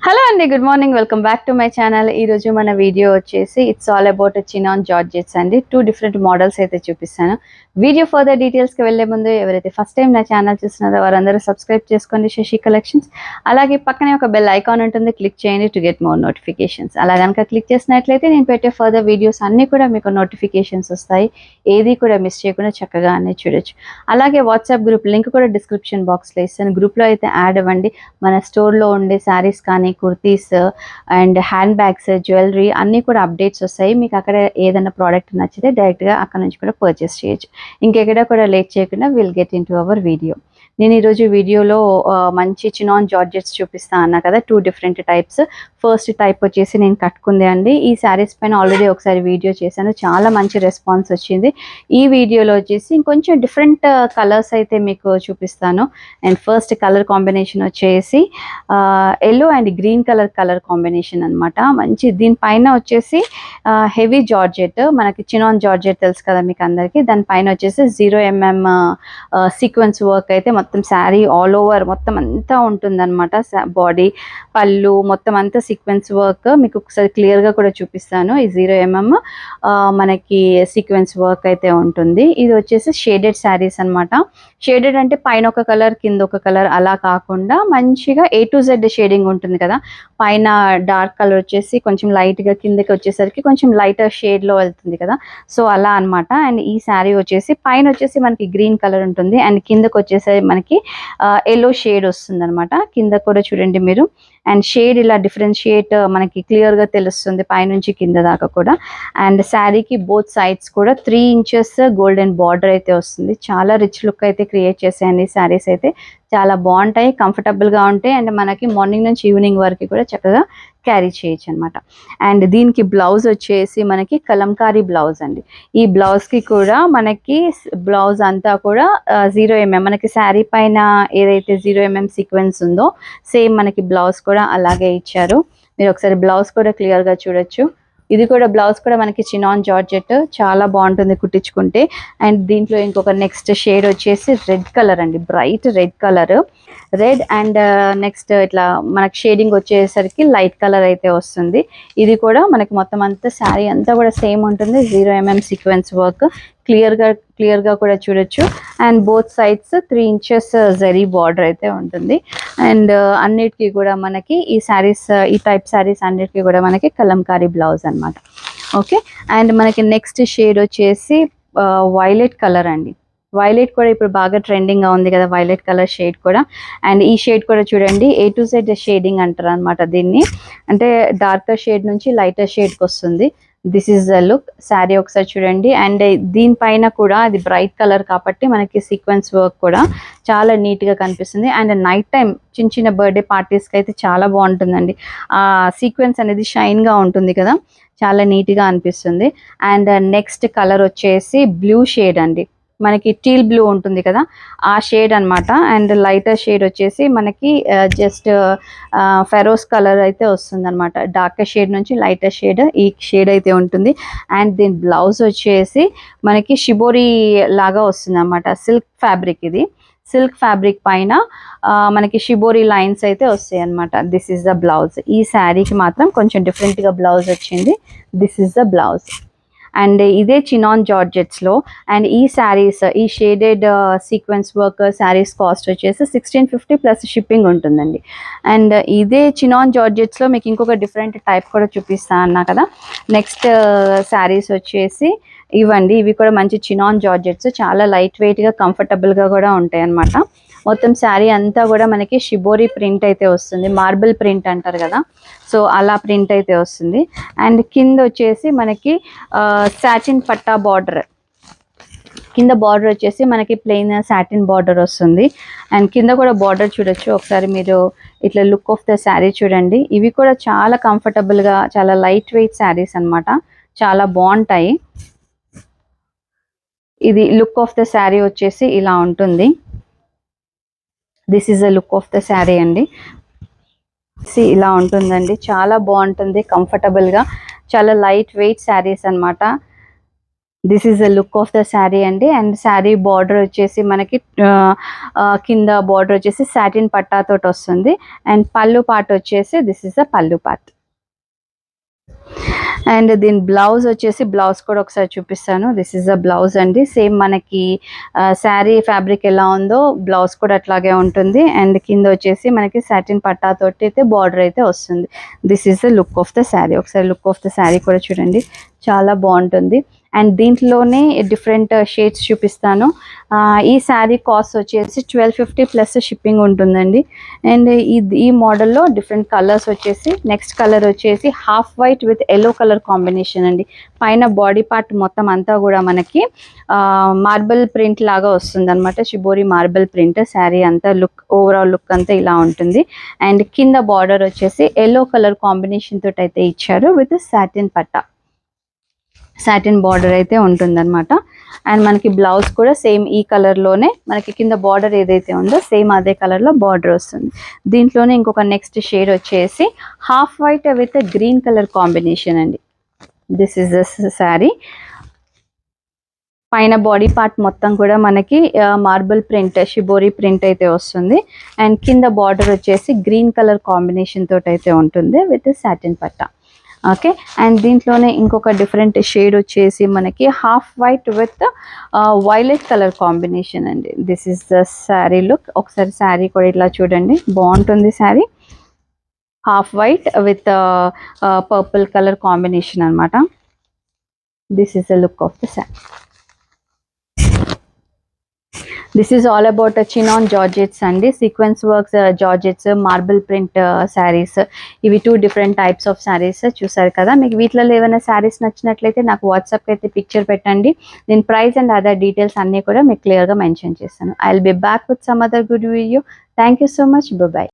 Hello అండి, good morning. Welcome back to my channel. ఈరోజు మన వీడియో వచ్చేసి it's all about chinon georgettes అండి. 2 డిఫరెంట్ మోడల్స్ అయితే చూపిస్తాను. వీడియో ఫర్దర్ డీటెయిల్స్కి వెళ్లే ముందు ఎవరైతే ఫస్ట్ టైం నా ఛానల్ చూస్తున్నారో వారందరూ సబ్స్క్రైబ్ చేసుకోండి శశి కలెక్షన్స్. అలాగే పక్కనే ఒక బెల్ ఐకాన్ ఉంటుంది, క్లిక్ చేయండి టు గెట్ మోర్ నోటిఫికేషన్స్. అలా కనుక క్లిక్ చేసినట్లయితే నేను పెట్టే ఫర్దర్ వీడియోస్ అన్నీ కూడా మీకు నోటిఫికేషన్స్ వస్తాయి. ఏది కూడా మిస్ చేయకుండా చక్కగా అన్నీ చూడొచ్చు. అలాగే వాట్సాప్ గ్రూప్ లింక్ కూడా డిస్క్రిప్షన్ బాక్స్లో ఇస్తాను. గ్రూప్లో అయితే యాడ్ అవ్వండి. మన స్టోర్లో ఉండే శారీస్ కానీ kurtis and hand bags, jewellery అన్నీ కూడా అప్డేట్స్ వస్తాయి. మీకు అక్కడ ఏదైనా ప్రోడక్ట్ నచ్చితే డైరెక్ట్గా అక్కడ నుంచి కూడా పర్చేస్ చేయొచ్చు. ఇంకెక్కడ కూడా లేట్ చేయకుండా will get in to our video. నేను ఈరోజు వీడియోలో మంచి చినాన్ జార్జెట్స్ చూపిస్తాను అన్నా కదా, 2 డిఫరెంట్ టైప్స్. ఫస్ట్ టైప్ వచ్చేసి నేను కట్టుకుంది అండి. ఈ శారీస్ పైన ఆల్రెడీ ఒకసారి వీడియో చేశాను, చాలా మంచి రెస్పాన్స్ వచ్చింది. ఈ వీడియోలో వచ్చేసి ఇంకొంచెం డిఫరెంట్ కలర్స్ అయితే మీకు చూపిస్తాను. అండ్ ఫస్ట్ కలర్ కాంబినేషన్ వచ్చేసి yellow and green colour combination అనమాట. మంచి దీనిపైన వచ్చేసి హెవీ జార్జెట్, మనకి చినాన్ జార్జెట్ తెలుసు కదా మీకు అందరికీ. దానిపైన వచ్చేసి 0mm సీక్వెన్స్ వర్క్ అయితే మొత్తం శారీ ఆల్ ఓవర్ మొత్తం అంతా ఉంటుందన్నమాట. బాడీ, పళ్ళు మొత్తం అంతా సీక్వెన్స్ వర్క్ మీకు ఒకసారి క్లియర్గా కూడా చూపిస్తాను. ఈ 0mm మనకి సీక్వెన్స్ వర్క్ అయితే ఉంటుంది. ఇది వచ్చేసి షేడెడ్ శారీస్ అనమాట. షేడెడ్ అంటే పైన ఒక కలర్ కింద ఒక కలర్ అలా కాకుండా మంచిగా A to Z షేడింగ్ ఉంటుంది కదా. పైన డార్క్ కలర్ వచ్చేసి కొంచెం లైట్గా, కిందకి వచ్చేసరికి కొంచెం లైటర్ షేడ్లో వెళ్తుంది కదా. సో అలా అనమాట. అండ్ ఈ శారీ వచ్చేసి పైన వచ్చేసి మనకి గ్రీన్ కలర్ ఉంటుంది అండ్ కిందకి వచ్చేసరికి మనకి ఎల్లో షేడ్ వస్తుంది అనమాట. కింద కూడా చూడండి మీరు. అండ్ షేడ్ ఇలా డిఫరెన్షియేట్ మనకి క్లియర్గా తెలుస్తుంది పైనుంచి కింద దాకా కూడా. అండ్ శారీకి బోత్ సైడ్స్ కూడా 3 inches గోల్డెన్ బార్డర్ అయితే వస్తుంది. చాలా రిచ్ లుక్ అయితే క్రియేట్ చేసాయండి శారీస్ అయితే. చాలా బాగుంటాయి, కంఫర్టబుల్గా ఉంటాయి అండ్ మనకి మార్నింగ్ నుంచి ఈవినింగ్ వరకు కూడా చక్కగా క్యారీ చేయొచ్చు అనమాట. అండ్ దీనికి బ్లౌజ్ వచ్చేసి మనకి కలంకారీ బ్లౌజ్ అండి. ఈ బ్లౌజ్కి కూడా మనకి బ్లౌజ్ అంతా కూడా 0mm, మనకి శారీ పైన ఏదైతే 0mm సీక్వెన్స్ ఉందో సేమ్ మనకి బ్లౌజ్ కూడా అలాగే ఇచ్చారు. మీరు ఒకసారి బ్లౌజ్ కూడా క్లియర్గా చూడొచ్చు. ఇది కూడా బ్లౌజ్ కూడా మనకి చినాన్ జార్జెట్, చాలా బాగుంటుంది కుట్టించుకుంటే. అండ్ దీంట్లో ఇంకొక నెక్స్ట్ షేడ్ వచ్చేసి రెడ్ కలర్ అండి, bright red colour. Red and next ఇట్లా మనకి షేడింగ్ వచ్చేసరికి లైట్ కలర్ అయితే వస్తుంది. ఇది కూడా మనకి మొత్తం అంతా శారీ అంతా కూడా సేమ్ ఉంటుంది. 0mm సీక్వెన్స్ వర్క్ క్లియర్గా కూడా చూడొచ్చు. And both sides 3 inches zari border అయితే ఉంటుంది. అండ్ అన్నిటికీ కూడా మనకి ఈ శారీస్, ఈ టైప్ శారీస్ అన్నిటికీ కూడా మనకి కలంకారీ బ్లౌజ్ అనమాట. ఓకే. అండ్ మనకి నెక్స్ట్ షేడ్ వచ్చేసి వైలెట్ కలర్ అండి. వైలెట్ కూడా ఇప్పుడు బాగా ట్రెండింగ్గా ఉంది కదా, వైలెట్ కలర్ షేడ్ కూడా. అండ్ ఈ షేడ్ కూడా చూడండి, A to Z షేడింగ్ అంటారు అనమాట దీన్ని. అంటే డార్కర్ షేడ్ నుంచి లైటర్ షేడ్కి వస్తుంది. This is the look. Sari ఒకసారి చూడండి. అండ్ దీనిపైన కూడా అది బ్రైట్ కలర్ కాబట్టి మనకి సీక్వెన్స్ వర్క్ కూడా చాలా నీట్గా కనిపిస్తుంది. అండ్ నైట్ టైం చిన్న చిన్న బర్త్డే పార్టీస్కి అయితే చాలా బాగుంటుందండి. ఆ సీక్వెన్స్ అనేది షైన్గా ఉంటుంది కదా, చాలా నీట్గా అనిపిస్తుంది. అండ్ నెక్స్ట్ కలర్ వచ్చేసి బ్లూ షేడ్ అండి. మనకి టీల్ బ్లూ ఉంటుంది కదా, ఆ షేడ్ అనమాట. అండ్ లైటర్ షేడ్ వచ్చేసి మనకి జస్ట్ ఫెరోస్ కలర్ అయితే వస్తుంది అనమాట. డార్కర్ షేడ్ నుంచి లైటర్ షేడ్ ఈ షేడ్ అయితే ఉంటుంది. అండ్ దీని బ్లౌజ్ వచ్చేసి మనకి షిబోరి లాగా వస్తుంది అనమాట. సిల్క్ ఫ్యాబ్రిక్ ఇది. సిల్క్ ఫ్యాబ్రిక్ పైన మనకి షిబోరి లైన్స్ అయితే వస్తాయి అనమాట. This is the blouse. ఈ శారీకి మాత్రం కొంచెం డిఫరెంట్గా బ్లౌజ్ వచ్చింది. This is the blouse. And ఇదే చినాన్ జార్జెట్స్లో. అండ్ ఈ శారీస్, ఈ shaded sequence work saris cost వచ్చేసి 1650 ప్లస్ షిప్పింగ్ ఉంటుందండి. అండ్ ఇదే చినాన్ జార్జెట్స్లో మీకు ఇంకొక డిఫరెంట్ టైప్ కూడా చూపిస్తా అన్నా కదా. నెక్స్ట్ శారీస్ వచ్చేసి ఇవ్వండి. ఇవి కూడా మంచి చినాన్ జార్జెట్స్, చాలా లైట్ వెయిట్గా కంఫర్టబుల్గా కూడా ఉంటాయి అన్నమాట. మొత్తం శారీ అంతా కూడా మనకి షిబోరి ప్రింట్ అయితే వస్తుంది, మార్బుల్ ప్రింట్ అంటారు కదా, సో అలా ప్రింట్ అయితే వస్తుంది. అండ్ కింద వచ్చేసి మనకి సాటిన్ పట్టా బార్డర్, కింద బార్డర్ వచ్చేసి మనకి ప్లెయిన్ సాటిన్ బార్డర్ వస్తుంది. అండ్ కింద కూడా బార్డర్ చూడొచ్చు ఒకసారి మీరు. ఇట్లా లుక్ ఆఫ్ ద శారీ చూడండి. ఇవి కూడా చాలా కంఫర్టబుల్గా, చాలా లైట్ వెయిట్ శారీస్ అనమాట, చాలా బాగుంటాయి. ఇది లుక్ ఆఫ్ ద శారీ వచ్చేసి ఇలా ఉంటుంది. This is the look of the sari అండి. ఇలా ఉంటుందండి, చాలా బాగుంటుంది, కంఫర్టబుల్గా, చాలా లైట్ వెయిట్ శారీస్ అనమాట. This is the look of the sari అండి. అండ్ శారీ బార్డర్ వచ్చేసి మనకి కింద బార్డర్ వచ్చేసి సాటిన్ పట్టాతోటి వస్తుంది. అండ్ పళ్ళు పార్ట్ వచ్చేసి దిస్ ఈజ్ ద పళ్ళు పార్ట్. అండ్ దీని బ్లౌజ్ వచ్చేసి బ్లౌజ్ కూడా ఒకసారి చూపిస్తాను. దిస్ ఈజ్ ద బ్లౌజ్ అండి. సేమ్ మనకి శారీ ఫ్యాబ్రిక్ ఎలా ఉందో బ్లౌజ్ కూడా అట్లాగే ఉంటుంది. అండ్ కింద వచ్చేసి మనకి సాటిన్ పట్టాతోటి అయితే బార్డర్ అయితే వస్తుంది. This is the look of the sari. ఒకసారి లుక్ ఆఫ్ ద శారీ కూడా చూడండి, చాలా బాగుంటుంది. అండ్ దీంట్లోనే డిఫరెంట్ షేడ్స్ చూపిస్తాను. ఈ శారీ కాస్ట్ వచ్చేసి 1250 ప్లస్ షిప్పింగ్ ఉంటుందండి. అండ్ ఈ మోడల్లో డిఫరెంట్ కలర్స్ వచ్చేసి, నెక్స్ట్ కలర్ వచ్చేసి half white with yellow colour combination అండి. పైన బాడీ పార్ట్ మొత్తం అంతా కూడా మనకి మార్బుల్ ప్రింట్ లాగా వస్తుంది అనమాట. షిబోరి మార్బుల్ ప్రింట్ శారీ అంతా లుక్, ఓవరాల్ లుక్ అంతా ఇలా ఉంటుంది. అండ్ కింద బార్డర్ వచ్చేసి ఎల్లో కలర్ కాంబినేషన్ తోటి అయితే ఇచ్చారు with satin patta, satin border అయితే ఉంటుందన్నమాట. అండ్ మనకి బ్లౌజ్ కూడా సేమ్ ఈ కలర్లోనే మనకి కింద బార్డర్ ఏదైతే ఉందో సేమ్ అదే కలర్లో బార్డర్ వస్తుంది. దీంట్లోనే ఇంకొక నెక్స్ట్ షేడ్ వచ్చేసి half white with green colour combination అండి. This is the sari. పైన బాడీ పార్ట్ మొత్తం కూడా మనకి మార్బుల్ ప్రింట్, షిబోరి ప్రింట్ అయితే వస్తుంది. అండ్ కింద బార్డర్ వచ్చేసి గ్రీన్ కలర్ కాంబినేషన్ తోటి అయితే ఉంటుంది విత్ సాటిన్ పట్టా. ఓకే. అండ్ దీంట్లోనే ఇంకొక డిఫరెంట్ షేడ్ వచ్చేసి మనకి half white with violet colour combination అండి. This is the sari look. ఒకసారి శారీ కూడా ఇట్లా చూడండి, బాగుంటుంది sari. Half white with purple colour combination అనమాట. This is the look of the sari. This is all about chinon georgettes అండి. Sequence works georgettes, marble print saris, ఇవి 2 different types of saris చూసారు కదా. మీకు వీటిలో ఏమైనా శారీస్ నచ్చినట్లయితే నాకు వాట్సాప్కి అయితే పిక్చర్ పెట్టండి. దీని ప్రైస్ అండ్ అదర్ డీటెయిల్స్ అన్నీ కూడా మీకు క్లియర్గా మెన్షన్ చేస్తాను. I will be back with some other good video. Thank you so much. By.